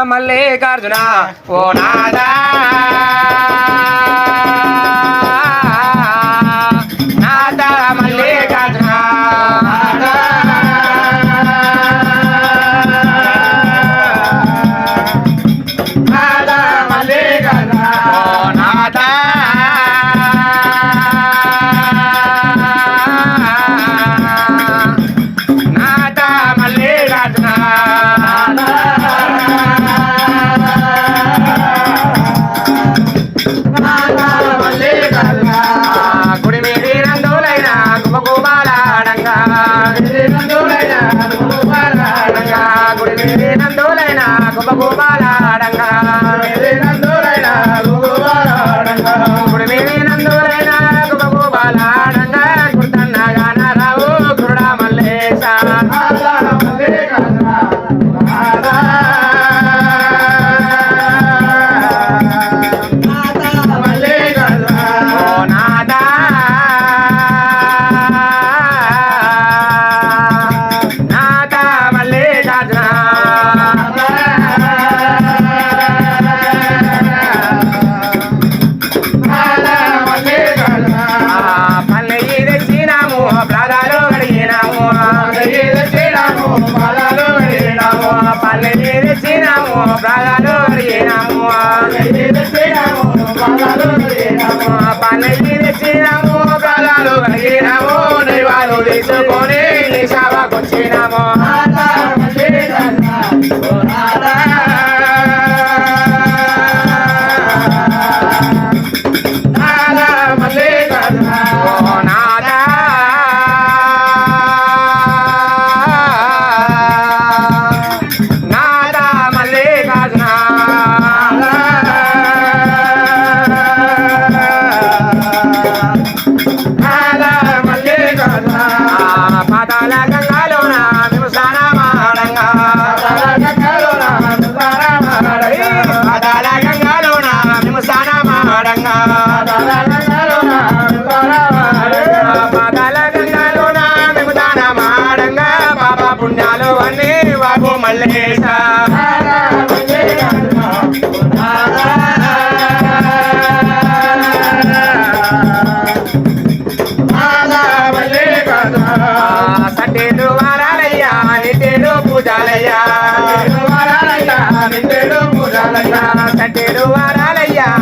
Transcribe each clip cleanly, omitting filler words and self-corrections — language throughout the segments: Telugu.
మల్లికార్జున ఓ నాదా నాదా మల్లికార్జున నాదా మల్లికార్జున ఓ నాదా నాదా మల్లికార్జున గుడి మీది నందులైన గుమగుమాలాడంగా గుడి మీది నందులైన గుమగుమాలాడంగా గుడి మీది నందులైన గుమగుమాలాడంగా గుర్తన్నగా రావు గురుడా మల్లేశ ప్రాణాలు అడిగినాము పల్లెకి తెచ్చినాము ప్రాణాలు అడిగినాము దైవాలు తీసుకొని నిశావకొచ్చినాము పాతాల గంగాలోన మేము స్నానమాడంగా పాతాల గంగాలోన మేము స్నానమాడంగా పాతాల గంగాలోన మేము స్నానమాడంగా బాబా పుణ్యాలు అన్నీ బాబు మల్లేశ సట్టేడు వారాలయ్యా నిట్టేడు పూజాలయ్యా సట్టేడు వారాలయ్యా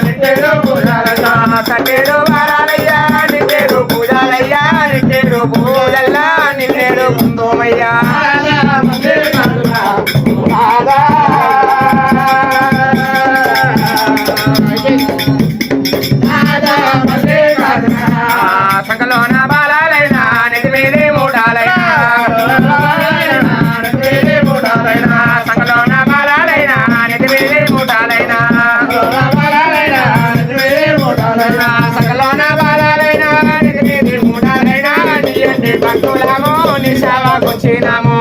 నిట్టేడు పూజాలయ్యా సట్టేడు వారాలయ్యా నిట్టేడు పూజాలయ్యా నిట్టేడు పూజల్లా నిన్నేడు ముందుమయ్యా సంకలోన బాలైనా నిధి మీది మూడాలైనా సంకలోన బాలైనా నిధి మీది మూడాలైనా సంకలోన బాలైనా నిధి మీది మూడాలైనా నీ భక్తులము నిశావకొచ్చినాము